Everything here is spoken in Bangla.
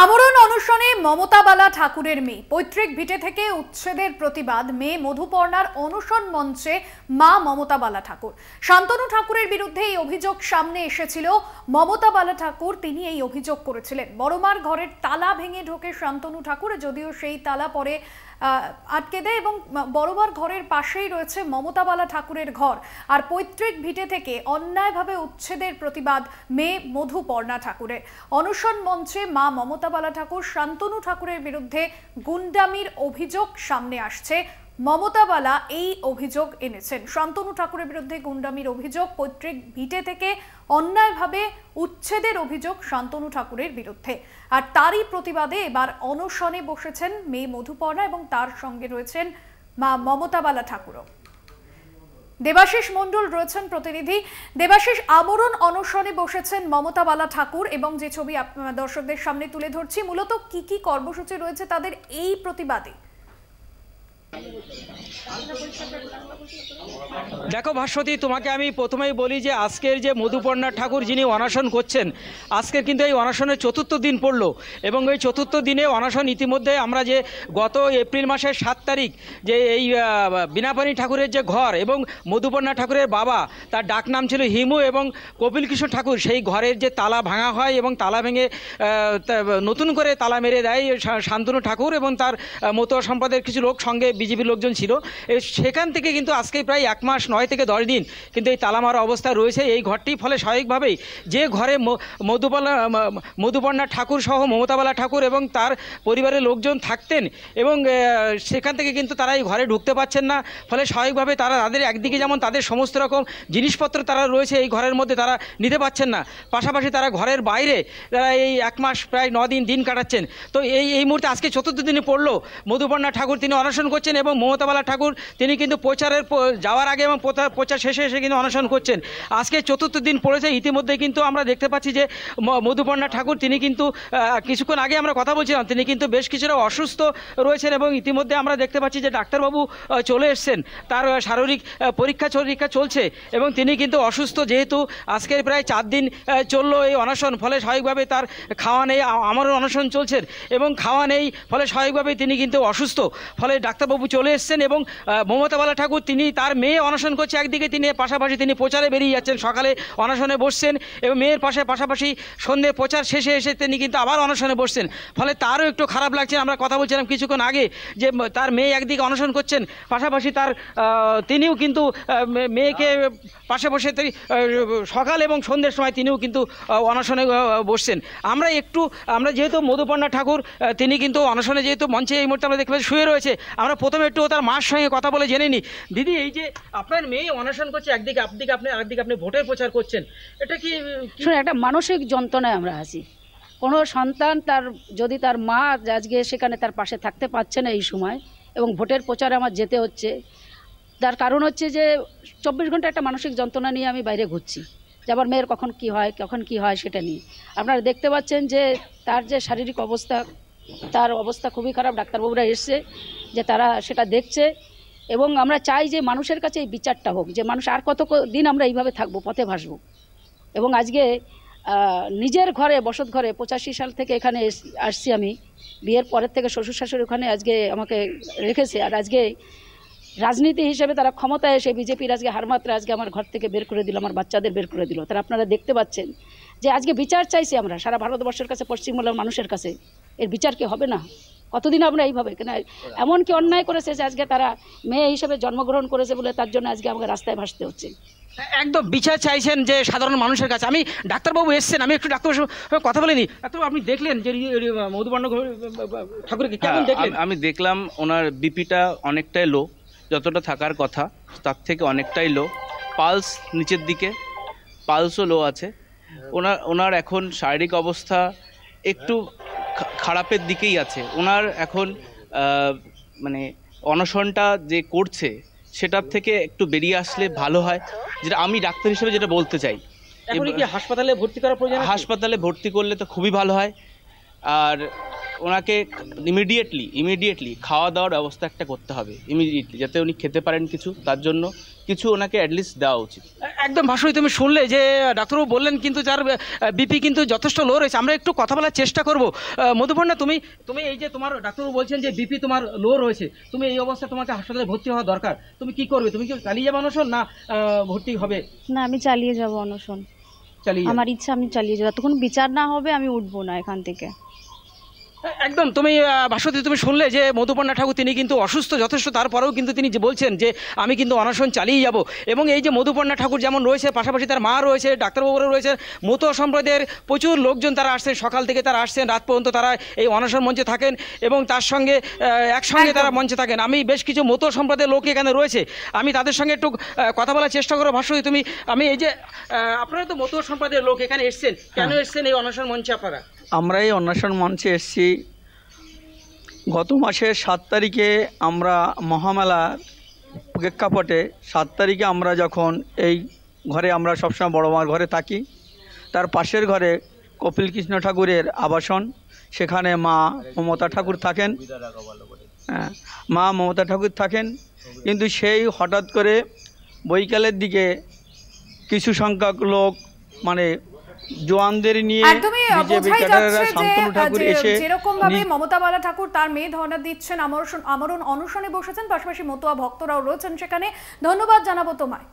আমরণ অনশনে মমতা বালা ঠাকুরের মেয়ে পৈতৃক ভিটে থেকে উচ্ছেদের প্রতিবাদ মেয়ে মধুপর্ণার অনশন মঞ্চে মা মমতা বালা ঠাকুর। শান্তনু ঠাকুরের বিরুদ্ধে এই অভিযোগ সামনে এসেছিল। মমতা বালা ঠাকুর তিনি এই অভিযোগ করেছিলেন, বড়মার ঘরের তালা ভেঙে ঢোকে শান্তনু ঠাকুর, যদিও সেই তালা পরে আটকে দেয় এবং বড়মার ঘরের পাশেই রয়েছে মমতা বালা ঠাকুরের ঘর। আর পৈতৃক ভিটে থেকে অন্যায়ভাবে উচ্ছেদের প্রতিবাদ মেয়ে মধুপর্ণা ঠাকুরের। অনশন মঞ্চে মা মমতা বালা ঠাকুর শান্তনু ঠাকুরের বিরুদ্ধে গুন্ডামির অভিযোগ সামনে আসছে। মমতা বালা এই অভিযোগ এনেছেন, শান্তনু ঠাকুরের বিরুদ্ধে গুন্ডামির অভিযোগ, পৈতৃক ভিটে থেকে অন্যায়ভাবে উচ্ছেদের অভিযোগ শান্তনু ঠাকুরের বিরুদ্ধে। আর তারই প্রতিবাদে এবার অনশনে বসেছেন মেয়ে মধুপর্ণা এবং তার সঙ্গে রয়েছেন মা মমতা বালা ঠাকুরও। দেবাশিস মণ্ডল রয়েছেন প্রতিনিধি। দেবাশিস, আমরণ অনশনে বসেছেন মমতা বালা ঠাকুর এবং যে ছবি দর্শকদের সামনে তুলে ধরছি, মূলত কি কি কর্মসূচি রয়েছে তাদের এই প্রতিবাদে? দেখো ভাস্বতী, তোমাকে আমি প্রথমেই বলি যে আজকের যে মধুপর্ণা ঠাকুর যিনি অনশন করছেন, আজকের কিন্তু এই অনশনের চতুর্থ দিন পড়লো এবং এই চতুর্থ দিনে অনশন ইতিমধ্যে আমরা যে গত এপ্রিল মাসের 7 তারিখ যে এই বিনাপানি ঠাকুরের যে ঘর এবং মধুপর্ণা ঠাকুরের বাবা, তার ডাক নাম ছিল হিমু এবং কপিল কৃষ্ণ ঠাকুর, সেই ঘরের যে তালা ভাঙা হয় এবং তালা ভেঙে নতুন করে তালা মেরে দেয় শান্তনু ঠাকুর এবং তার মতো সম্প্রদায়ের কিছু লোক, সঙ্গে বিজেপির লোকজন ছিল। সেখান থেকে কিন্তু আজকে প্রায় 1 মাস 9 থেকে 10 দিন কিন্তু এই তালা মারা অবস্থা রয়েছে এই ঘরটি। ফলে স্বাভাবিকভাবেই যে ঘরে মধুপর্ণা ঠাকুর সহ মমতা বালা ঠাকুর এবং তার পরিবারের লোকজন থাকতেন এবং সেখান থেকে কিন্তু তারা এই ঘরে ঢুকতে পারছেন না। ফলে স্বাভাবিকভাবে তাদের একদিকে যেমন তাদের সমস্ত রকম জিনিসপত্র তারা রয়েছে এই ঘরের মধ্যে তারা নিতে পারছেন না, পাশাপাশি তারা ঘরের বাইরে তারা এই 1 মাস প্রায় 9 দিন কাটাচ্ছেন। তো এই মুহূর্তে আজকে চতুর্থ দিনে পড়লো মধুপর্ণা ঠাকুর তিনি অনশন করছেন এবং মমতা বালা ঠাকুর তিনি কিন্তু প্রচারের যাওয়ার আগে এবং প্রচার শেষে এসে কিন্তু অনশন করছেন। আজকে চতুর্থ দিন পড়েছে। ইতিমধ্যে কিন্তু আমরা দেখতে পাচ্ছি যে মধুপর্ণা ঠাকুর তিনি কিন্তু কিছুক্ষণ আগে আমরা কথা বলছিলাম, তিনি কিন্তু বেশ কিছুটা অসুস্থ রয়েছেন এবং ইতিমধ্যে আমরা দেখতে পাচ্ছি যে ডাক্তারবাবু চলে এসছেন, তার শারীরিক পরীক্ষা চলছে এবং তিনি কিন্তু অসুস্থ, যেহেতু আজকের প্রায় 4 দিন চললো এই অনশন। ফলে স্বাভাবিকভাবে তার খাওয়া নেই, আমারও অনশন চলছেন এবং খাওয়া নেই, ফলে স্বাভাবিকভাবেই তিনি কিন্তু অসুস্থ। ফলে ডাক্তারবাবু চলে এসছেন এবং মমতা বালা ঠাকুর তিনি তার মেয়ে অনশন করছে একদিকে, তিনি পাশাপাশি তিনি প্রচারে বেরিয়ে যাচ্ছেন, সকালে অনশনে বসছেন এবং মেয়ের পাশাপাশি সন্ধ্যে প্রচার শেষে এসে তিনি কিন্তু আবার অনশনে বসছেন। ফলে তারও একটু খারাপ লাগছে। আমরা কথা বলছিলাম কিছুক্ষণ আগে যে তার মেয়ে একদিকে অনশন করছেন, পাশাপাশি তিনিও কিন্তু মেয়েকে পাশে বসে সকাল এবং সন্ধ্যের সময় তিনিও কিন্তু অনশনে বসছেন। আমরা যেহেতু মধুপর্ণা ঠাকুর তিনি কিন্তু অনশনে যেহেতু মঞ্চে এই মুহূর্তে আমরা দেখতে পাচ্ছি শুয়ে রয়েছে, আমরা প্রথমে একটু তার মার সঙ্গে কথা বলে জেনে নিই। দিদি, এই যে আপনার মেয়ে অনশন করছে একদিকে আপনি ভোটের প্রচার করছেন, এটা কি একটা মানসিক যন্ত্রণায় আমরা আছি? কোনো সন্তান যদি তার মা আজকে সেখানে তার পাশে থাকতে পারছে না এই সময় এবং ভোটের প্রচারে আমার যেতে হচ্ছে, তার কারণ হচ্ছে যে 24 ঘন্টা একটা মানসিক যন্ত্রণা নিয়ে আমি বাইরে ঘুরছি যে আমার মেয়ের কখন কি হয় সেটা নিয়ে। আপনারা দেখতে পাচ্ছেন যে তার যে শারীরিক অবস্থা, তার অবস্থা খুবই খারাপ। ডাক্তারবাবুরা এসছে যে তারা সেটা দেখছে এবং আমরা চাই যে মানুষের কাছে এই বিচারটা হোক, যে মানুষ আর কত দিন আমরা এইভাবে থাকবো, পথে ভাসবো। এবং আজকে নিজের ঘরে বসত ঘরে 85 সাল থেকে এখানে আসছি আমি, বিয়ের পরের থেকে শ্বশুর শাশুড়ি ওখানে আজকে আমাকে রেখেছে। আর আজকে রাজনীতি হিসেবে তারা ক্ষমতায় এসে বিজেপির আজকে হারমাত্রা আজকে আমার ঘর থেকে বের করে দিল, আমার বাচ্চাদের বের করে দিল। তারা আপনারা দেখতে পাচ্ছেন যে আজকে বিচার চাইছি আমরা সারা ভারতবর্ষের কাছে, পশ্চিমবাংলার মানুষের কাছে। এর বিচার কি হবে না? কতদিন আমরা এইভাবে কেন? এমন কি অন্যায় করেছে যে আজকে তারা মেয়ে হিসেবে জন্মগ্রহণ করেছে বলে তার জন্য আজকে আমাকে রাস্তায় ভাসতে হচ্ছে? একদম বিচার চাইছেন যে সাধারণ মানুষের কাছে। আমি ডাক্তারবাবু এসছেন, আমি একটু ডাক্তারবাবুর সঙ্গে কথা বলে নিই। ডাক্তারবাবু, আপনি দেখলেন যে মধুপর্ণা ঠাকুরকে কেমন দেখলেন? আমি দেখলাম ওনার বিপিটা অনেকটাই লো, যতটা থাকার কথা তার থেকে অনেকটাই লো। পালস নিচের দিকে, পালসও লো আছে। ওনার এখন শারীরিক অবস্থা একটু খারাপের দিকেই আছে। ওনার এখন মানে অনশনটা যে করছে সেটার থেকে একটু বেরিয়ে আসলে ভালো হয়, যেটা আমি ডাক্তার হিসেবে যেটা বলতে চাই। হাসপাতালে ভর্তি করার প্রয়োজন? হাসপাতালে ভর্তি করলে তো খুবই ভালো হয়। আর ওনাকে ইমিডিয়েটলি খাওয়া দাওয়ার ব্যবস্থা একটা করতে হবে, ইমিডিয়েটলি, যাতে উনি খেতে পারেন কিছু, তার জন্য কিছু ওনাকে অ্যাটলিস্ট দেওয়া উচিত। একদম ভাসুই, তুমি শুনলে যে ডাক্তারবাবু বললেন কিন্তু যার বিপি কিন্তু যথেষ্ট লো রয়েছে। আমরা একটু কথা বলার চেষ্টা করব। মধুপর্ণা, তুমি এই যে তোমার ডাক্তারবাবু বলছেন যে বিপি তোমার লো রয়েছে, তুমি এই অবস্থায় তোমাকে হাসপাতালে ভর্তি হওয়া দরকার, তুমি কি করবে? তুমি কি চালিয়ে যাবে অনশন না ভর্তি হবে? না, আমি চালিয়ে যাব অনশন। আমার ইচ্ছা, আমি চালিয়ে যাবো, যতক্ষণ বিচার না হবে আমি উঠবো না এখান থেকে। একদম, তুমি ভাস্বতী তুমি শুনলে যে মধুপর্ণা ঠাকুর তিনি কিন্তু অসুস্থ যথেষ্ট, তারপরেও কিন্তু তিনি যে বলছেন যে আমি কিন্তু অনশন চালিয়ে যাব। এবং এই যে মধুপর্ণা ঠাকুর যেমন রয়েছে, পাশাপাশি তার মা রয়েছে, ডাক্তারবাবুরা রয়েছে, মতো সম্প্রদায়ের প্রচুর লোকজন তারা আসছেন, সকাল থেকে তারা আসছেন, রাত পর্যন্ত তারা এই অনশন মঞ্চে থাকেন এবং তার সঙ্গে একসঙ্গে তারা মঞ্চে থাকেন। আমি বেশ কিছু মতো সম্প্রদায়ের লোক এখানে রয়েছে, আমি তাদের সঙ্গে একটু কথা বলার চেষ্টা করবো। ভাস্বতী, তুমি আমি এই যে আপনারা তো মতো সম্প্রদায়ের লোক এখানে এসছেন, কেন এসছেন এই অনশন মঞ্চে আপনারা? আমরা এই অন্বেষণ মঞ্চে এসেছি গত মাসের 7 তারিখে। আমরা মহামেলার প্রেক্ষাপটে 7 তারিখে আমরা যখন এই ঘরে, আমরা সবসময় বড় মার ঘরে থাকি, তার পাশের ঘরে কপিল কৃষ্ণ ঠাকুরের আবাসন, সেখানে মা মমতা ঠাকুর থাকেন। হ্যাঁ, মা মমতা ঠাকুর থাকেন, কিন্তু সেই হঠাৎ করে বৈকালের দিকে কিছু সংখ্যক লোক, মানে জওয়ানদের নিয়ে বিজেপি ক্যাডাররা, শান্তনু ঠাকুর এসে যেরকম ভাবে মমতা বালা ঠাকুর তার মেয়ে ধর্ণা দিচ্ছেন, আমরণ অনশনে বসেছেন, পাশাপাশি মতুয়া ভক্তরাও রয়েছেন সেখানে। ধন্যবাদ জানাবো তোমায়।